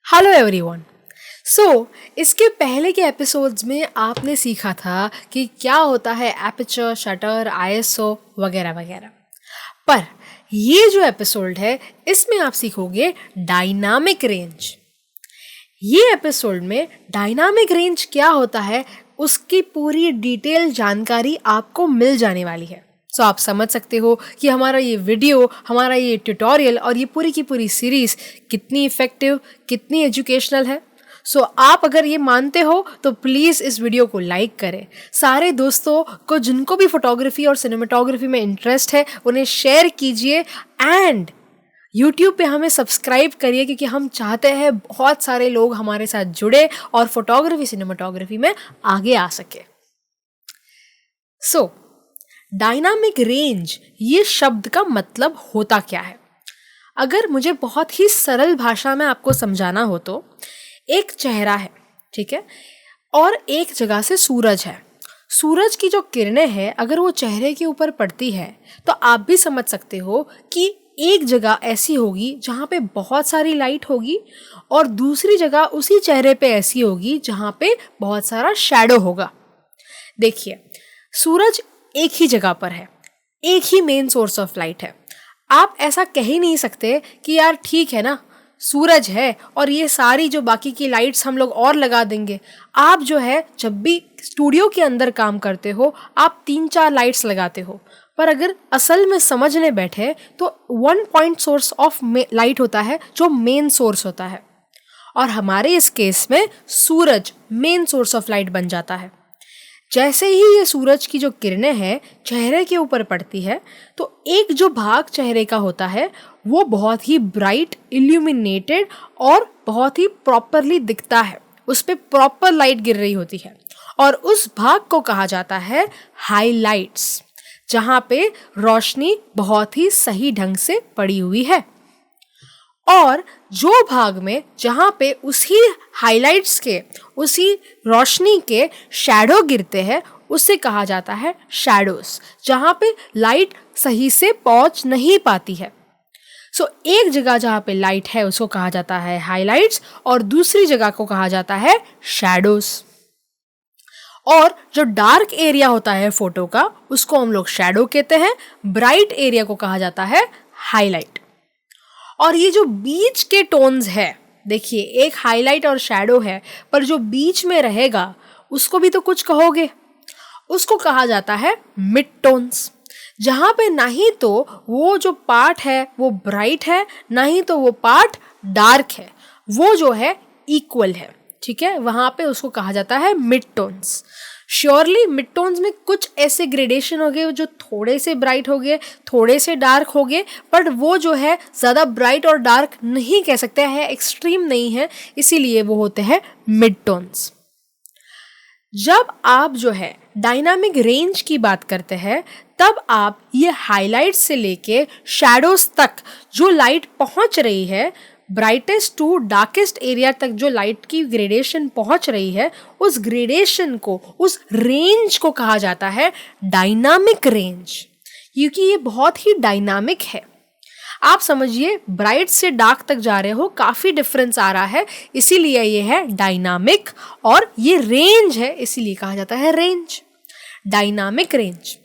Hello everyone. इसके पहले के एपिसोड्स में आपने सीखा था कि क्या होता है एपर्चर, शटर, आईएसओ वगैरह वगैरह। पर ये जो एपिसोड है इसमें आप सीखोगे डायनामिक रेंज। ये एपिसोड में डायनामिक रेंज क्या होता है उसकी पूरी डिटेल जानकारी आपको मिल जाने वाली है। आप समझ सकते हो कि हमारा ये वीडियो, हमारा ये ट्यूटोरियल और ये पूरी की पूरी सीरीज कितनी इफेक्टिव, कितनी एजुकेशनल है। आप अगर ये मानते हो तो प्लीज़ इस वीडियो को लाइक करें। सारे दोस्तों को जिनको भी फोटोग्राफी और सिनेमेटोग्राफी में इंटरेस्ट है उन्हें शेयर कीजिए एंड YouTube पे हमें सब्सक्राइब करिए, क्योंकि हम चाहते हैं बहुत सारे लोग हमारे साथ जुड़े और फोटोग्राफी सिनेमेटोग्राफी में आगे आ सके। डायनामिक रेंज ये शब्द का मतलब होता क्या है? अगर मुझे बहुत ही सरल भाषा में आपको समझाना हो तो एक चेहरा है, ठीक है, और एक जगह से सूरज है। सूरज की जो किरणें हैं अगर वो चेहरे के ऊपर पड़ती है तो आप भी समझ सकते हो कि एक जगह ऐसी होगी जहाँ पे बहुत सारी लाइट होगी और दूसरी जगह उसी चेहरे पे ऐसी होगी जहाँ पे बहुत सारा शैडो होगा। देखिए, सूरज एक ही जगह पर है, एक ही मेन सोर्स ऑफ लाइट है। आप ऐसा कह ही नहीं सकते कि यार ठीक है ना, सूरज है और ये सारी जो बाकी की लाइट्स हम लोग और लगा देंगे। आप जो है जब भी स्टूडियो के अंदर काम करते हो आप 3-4 लाइट्स लगाते हो, पर अगर असल में समझने बैठे तो 1 पॉइंट सोर्स ऑफ लाइट होता है जो मेन सोर्स होता है, और हमारे इस केस में सूरज मेन सोर्स ऑफ लाइट बन जाता है। जैसे ही ये सूरज की जो किरणें हैं चेहरे के ऊपर पड़ती है तो एक जो भाग चेहरे का होता है वो बहुत ही ब्राइट, इल्यूमिनेटेड और बहुत ही प्रॉपरली दिखता है, उस पर प्रॉपर लाइट गिर रही होती है और उस भाग को कहा जाता है हाइलाइट्स, जहाँ पे रोशनी बहुत ही सही ढंग से पड़ी हुई है। और जो भाग में जहाँ पे उसी हाइलाइट्स के, उसी रोशनी के शैडो गिरते हैं उसे कहा जाता है शैडोस, जहाँ पे लाइट सही से पहुँच नहीं पाती है। एक जगह जहाँ पे लाइट है उसको कहा जाता है हाइलाइट्स और दूसरी जगह को कहा जाता है शैडोस। और जो डार्क एरिया होता है फोटो का उसको हम लोग शैडो कहते हैं, ब्राइट एरिया को कहा जाता है हाईलाइट। और ये जो बीच के टोन्स है, देखिए एक हाईलाइट और शैडो है, पर जो बीच में रहेगा उसको भी तो कुछ कहोगे, उसको कहा जाता है मिड टोन्स, जहाँ पे ना ही तो वो जो पार्ट है वो ब्राइट है ना ही तो वो पार्ट डार्क है, वो जो है इक्वल है, ठीक है, वहाँ पे उसको कहा जाता है mid tones. Surely mid tones में कुछ ऐसे ग्रेडेशन हो गए जो थोड़े से ब्राइट हो गए, थोड़े से डार्क हो गए, बट वो जो है ज़्यादा ब्राइट और डार्क नहीं कह सकते हैं, एक्सट्रीम नहीं है, इसीलिए वो होते हैं मिड टोन्स। जब आप जो है डायनामिक रेंज की बात करते हैं तब आप ये हाइलाइट से लेके शैडोज तक जो लाइट पहुंच रही है, ब्राइटेस्ट टू डार्केस्ट एरिया तक जो लाइट की ग्रेडेशन पहुंच रही है, उस ग्रेडेशन को, उस रेंज को कहा जाता है डायनामिक रेंज, क्योंकि ये बहुत ही डायनामिक है। आप समझिए ब्राइट से डार्क तक जा रहे हो, काफ़ी डिफरेंस आ रहा है, इसीलिए ये है डायनामिक, और ये रेंज है इसीलिए कहा जाता है रेंज, डायनामिक रेंज।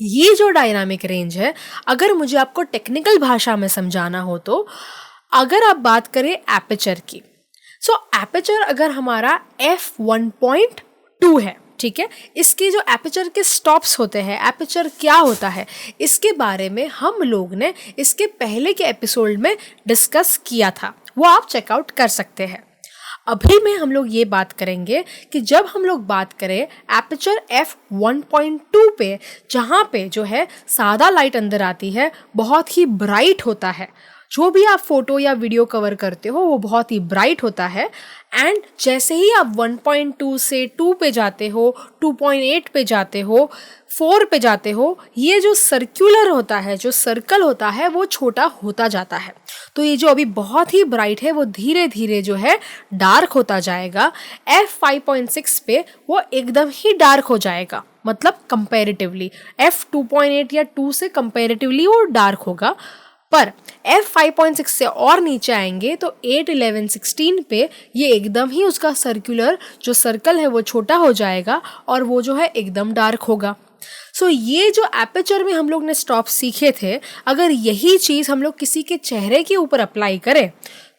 ये जो डायनामिक रेंज है अगर मुझे आपको टेक्निकल भाषा में समझाना हो तो अगर आप बात करें एपर्चर की, एपर्चर अगर हमारा f1.2 है, ठीक है, इसके जो एपर्चर के स्टॉप्स होते हैं, एपर्चर क्या होता है इसके बारे में हम लोग ने इसके पहले के एपिसोड में डिस्कस किया था, वो आप चेकआउट कर सकते हैं। अभी में हम लोग ये बात करेंगे कि जब हम लोग बात करें एपर्चर f1.2 पे, जहाँ पे जो है सादा लाइट अंदर आती है, बहुत ही ब्राइट होता है, जो भी आप फोटो या वीडियो कवर करते हो वो बहुत ही ब्राइट होता है, एंड जैसे ही आप 1.2 से 2 पे जाते हो, 2.8 पे जाते हो, 4 पे जाते हो, ये जो सर्कुलर होता है, जो सर्कल होता है वो छोटा होता जाता है। तो ये जो अभी बहुत ही ब्राइट है वो धीरे धीरे जो है डार्क होता जाएगा। f5.6 पे वो एकदम ही डार्क हो जाएगा, मतलब कंपैरेटिवली f2.8 या 2 से कंपैरेटिवली वो डार्क होगा। पर f5.6 से और नीचे आएंगे तो 8, 11, 16 पे ये एकदम ही उसका सर्कुलर जो सर्कल है वो छोटा हो जाएगा और वो जो है एकदम डार्क होगा। सो ये जो एपर्चर में हम लोग ने स्टॉप्स सीखे थे, अगर यही चीज़ हम लोग किसी के चेहरे के ऊपर अप्लाई करें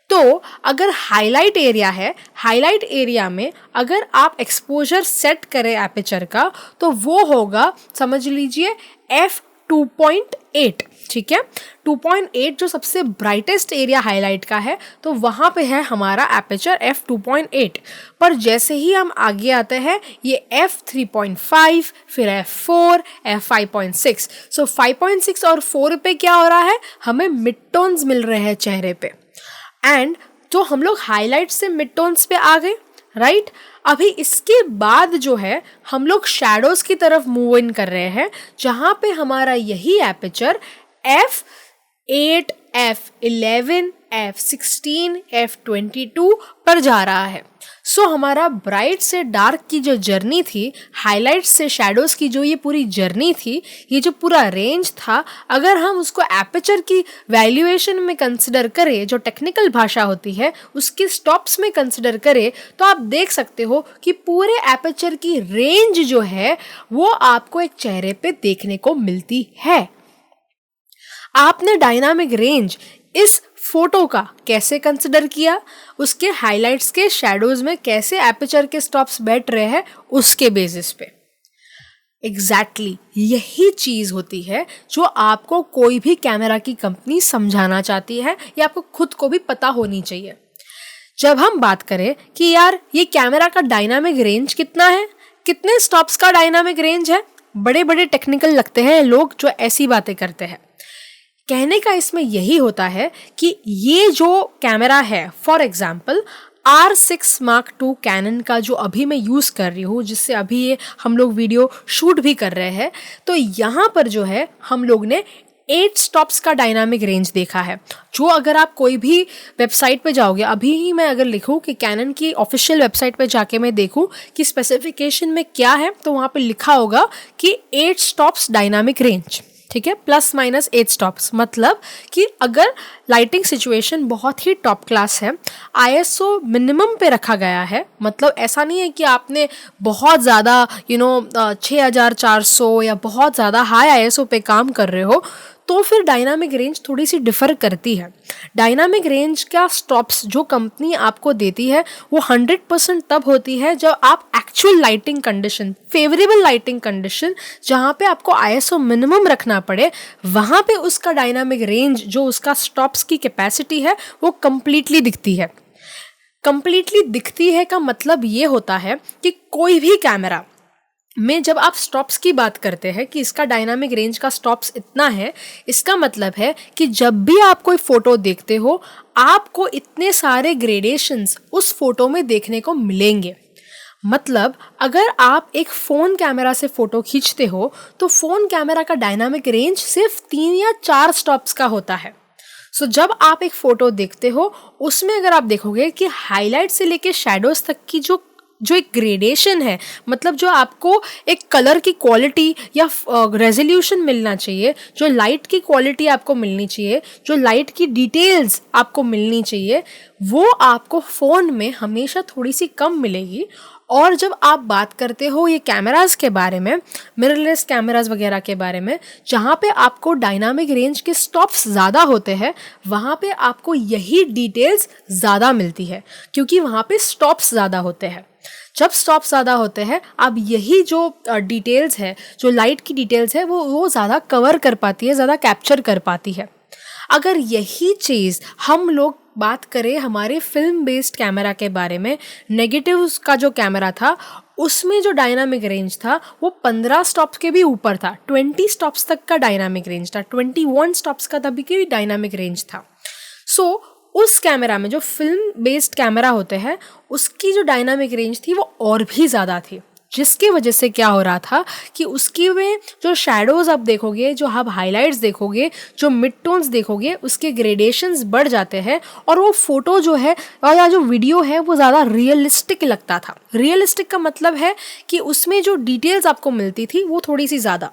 तो अगर हाईलाइट एरिया है, हाईलाइट एरिया में अगर आप एक्सपोजर सेट करें एपर्चर का तो वो होगा, समझ लीजिए, f2.8। ठीक है, 2.8 जो सबसे ब्राइटेस्ट एरिया हाईलाइट का है तो वहाँ पे है हमारा एपर्चर f2.8। पर जैसे ही हम आगे आते हैं ये f3.5, फिर f4, f5.6। सो 5.6 और 4 पे क्या हो रहा है, हमें मिड टोन्स मिल रहे हैं चेहरे पे। एंड तो हम लोग हाईलाइट से मिड टोन्स पे आ गए, राइट। अभी इसके बाद जो है हम लोग शैडोज की तरफ मूव इन कर रहे हैं, जहाँ पे हमारा यही aperture f8, f11, f16, f22 पर जा रहा है। सो हमारा ब्राइट से डार्क की जो जर्नी थी, हाईलाइट से शैडोज की जो ये पूरी जर्नी थी, ये जो पूरा रेंज था, अगर हम उसको एपर्चर की वैल्यूएशन में कंसिडर करें, जो टेक्निकल भाषा होती है उसके स्टॉप्स में कंसिडर करें, तो आप देख सकते हो कि पूरे एपर्चर की रेंज जो है वो आपको एक चेहरे पे देखने को मिलती है। आपने डायनामिक रेंज इस फोटो का कैसे कंसिडर किया, उसके हाइलाइट्स के शैडोज में कैसे एपर्चर के स्टॉप्स बैठ रहे हैं उसके बेसिस पे। एग्जैक्टली यही चीज़ होती है जो आपको कोई भी कैमरा की कंपनी समझाना चाहती है, या आपको खुद को भी पता होनी चाहिए। जब हम बात करें कि यार ये कैमरा का डायनामिक रेंज कितना है, कितने स्टॉप्स का डायनामिक रेंज है, बड़े बड़े टेक्निकल लगते हैं लोग जो ऐसी बातें करते हैं। कहने का इसमें यही होता है कि ये जो कैमरा है, for example R6 Mark II Canon का जो अभी मैं यूज़ कर रही हूँ, जिससे अभी ये हम लोग वीडियो शूट भी कर रहे हैं, तो यहाँ पर जो है हम लोग ने 8 स्टॉप्स का डायनामिक रेंज देखा है। जो अगर आप कोई भी वेबसाइट पे जाओगे, अभी ही मैं अगर लिखूँ कि कैनन की ऑफिशियल वेबसाइट पे जाके मैं देखूँ कि स्पेसिफिकेशन में क्या है, तो वहाँ पे लिखा होगा कि 8 स्टॉप्स डायनामिक रेंज। ठीक है, +- 8 स्टॉप्स, मतलब कि अगर लाइटिंग सिचुएशन बहुत ही टॉप क्लास है, ISO मिनिमम पे रखा गया है, मतलब ऐसा नहीं है कि आपने बहुत ज़्यादा 6400 या बहुत ज़्यादा हाई ISO पे काम कर रहे हो, तो फिर डायनामिक रेंज थोड़ी सी डिफ़र करती है। डायनामिक रेंज का स्टॉप्स जो कंपनी आपको देती है वो 100% तब होती है जब आप actual lighting condition, favourable lighting condition, जहाँ पे आपको ISO मिनिमम रखना पड़े, वहाँ पे उसका डायनामिक रेंज जो उसका स्टॉप्स की कैपेसिटी है वो कम्प्लीटली दिखती है। कम्प्लीटली दिखती है का मतलब ये होता है कि कोई भी कैमरा में जब आप स्टॉप्स की बात करते हैं कि इसका डायनामिक रेंज का स्टॉप्स इतना है, इसका मतलब है कि जब भी आप कोई फोटो देखते हो आपको इतने सारे ग्रेडेशंस उस फोटो में देखने को मिलेंगे। मतलब अगर आप एक फ़ोन कैमरा से फ़ोटो खींचते हो तो फ़ोन कैमरा का डायनामिक रेंज सिर्फ 3 या 4 स्टॉप्स का होता है। सो जब आप एक फ़ोटो देखते हो उसमें अगर आप देखोगे कि हाईलाइट से लेके शैडोज तक की जो एक ग्रेडेशन है, मतलब जो आपको एक कलर की क्वालिटी या रेजोल्यूशन मिलना चाहिए, जो लाइट की क्वालिटी आपको मिलनी चाहिए, जो लाइट की डिटेल्स आपको मिलनी चाहिए, वो आपको फ़ोन में हमेशा थोड़ी सी कम मिलेगी। और जब आप बात करते हो ये कैमरास के बारे में, मिररलेस कैमरास वगैरह के बारे में, जहाँ पे आपको डायनामिक रेंज के स्टॉप्स ज़्यादा होते हैं, वहाँ पे आपको यही डिटेल्स ज़्यादा मिलती है, क्योंकि वहाँ पे स्टॉप्स ज़्यादा होते हैं। जब स्टॉप्स ज़्यादा होते हैं, अब यही जो डिटेल्स है, जो लाइट की डिटेल्स है, वो ज़्यादा कवर कर पाती है, ज़्यादा कैप्चर कर पाती है। अगर यही चीज़ हम लोग बात करें हमारे फिल्म बेस्ड कैमरा के बारे में, नेगेटिव्स का जो कैमरा था उसमें जो डायनामिक रेंज था वो 15 स्टॉप्स के भी ऊपर था, 20 स्टॉप्स तक का डायनामिक रेंज था, 21 स्टॉप्स का तभी के भी डायनामिक रेंज था। सो उस कैमरा में जो फिल्म बेस्ड कैमरा होते हैं उसकी जो डायनामिक रेंज थी वो और भी ज़्यादा थी, जिसकी वजह से क्या हो रहा था कि उसकी में जो शैडोज़ आप देखोगे, जो आप हाइलाइट्स देखोगे, जो मिड टोन्स देखोगे, उसके ग्रेडेशंस बढ़ जाते हैं और वो फोटो जो है या जो वीडियो है वो ज़्यादा रियलिस्टिक लगता था। रियलिस्टिक का मतलब है कि उसमें जो डिटेल्स आपको मिलती थी वो थोड़ी सी ज़्यादा।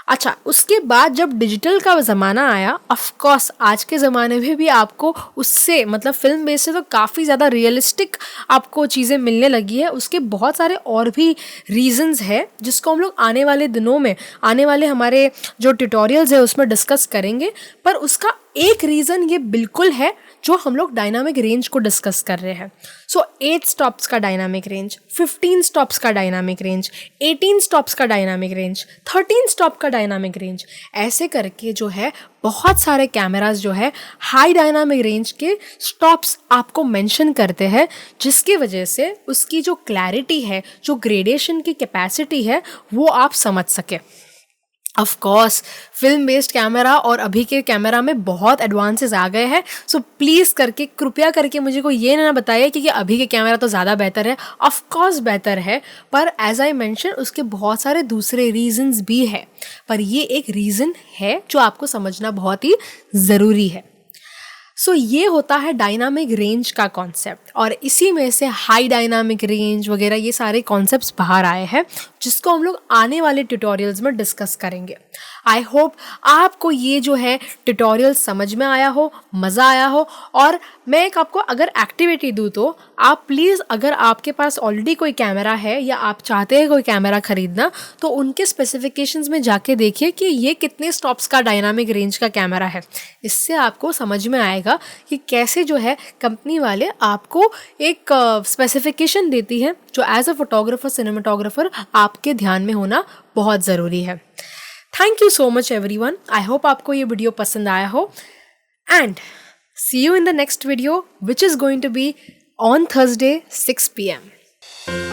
अच्छा, उसके बाद जब डिजिटल का ज़माना आया, ऑफ कोर्स आज के ज़माने में भी आपको उससे मतलब फिल्म बेस से तो काफ़ी ज़्यादा रियलिस्टिक आपको चीज़ें मिलने लगी है। उसके बहुत सारे और भी रीजंस है जिसको हम लोग आने वाले दिनों में, आने वाले हमारे जो ट्यूटोरियल्स है उसमें डिस्कस करेंगे। पर उसका एक रीज़न ये बिल्कुल है जो हम लोग डायनामिक रेंज को डिस्कस कर रहे हैं। सो 8 स्टॉप्स का डायनामिक रेंज, 15 स्टॉप्स का डायनामिक रेंज, 18 स्टॉप्स का डायनामिक रेंज, 13 स्टॉप का डायनामिक रेंज, ऐसे करके जो है बहुत सारे कैमरास जो है हाई डायनामिक रेंज के स्टॉप्स आपको मेंशन करते हैं, जिसकी वजह से उसकी जो क्लैरिटी है, जो ग्रेडेशन की कैपेसिटी है, वो आप समझ सके। Of course film based camera और अभी के कैमरा में बहुत एडवांसेस आ गए हैं। सो प्लीज़ करके, कृपया करके मुझे को ये ना बताइए कि अभी के कैमरा तो ज़्यादा बेहतर है। ऑफ कोर्स बेहतर है, पर एज आई मेंशन उसके बहुत सारे दूसरे रीजंस भी है, पर ये एक रीज़न है जो आपको समझना बहुत ही ज़रूरी है। सो ये होता है डायनामिक रेंज का कॉन्सेप्ट, और इसी में से हाई डायनामिक रेंज वगैरह ये सारे कॉन्सेप्ट्स बाहर आए हैं, जिसको हम लोग आने वाले ट्यूटोरियल्स में डिस्कस करेंगे। आई होप आपको ये जो है ट्यूटोरियल समझ में आया हो, मज़ा आया हो। और मैं एक आपको अगर एक्टिविटी दूँ तो आप प्लीज़, अगर आपके पास ऑलरेडी कोई कैमरा है या आप चाहते हैं कोई कैमरा ख़रीदना, तो उनके स्पेसिफिकेशंस में जाके देखिए कि ये कितने स्टॉप्स का डायनामिक रेंज का कैमरा है। इससे आपको समझ में आएगा कि कैसे जो है कंपनी वाले आपको एक स्पेसिफिकेशन देती है जो एज अ फोटोग्राफर, सिनेमाटोग्राफर आपके ध्यान में होना बहुत ज़रूरी है। Thank you so much everyone. I hope आपको ये वीडियो पसंद आया हो, and see you in the next video which is going to be on Thursday 6 PM.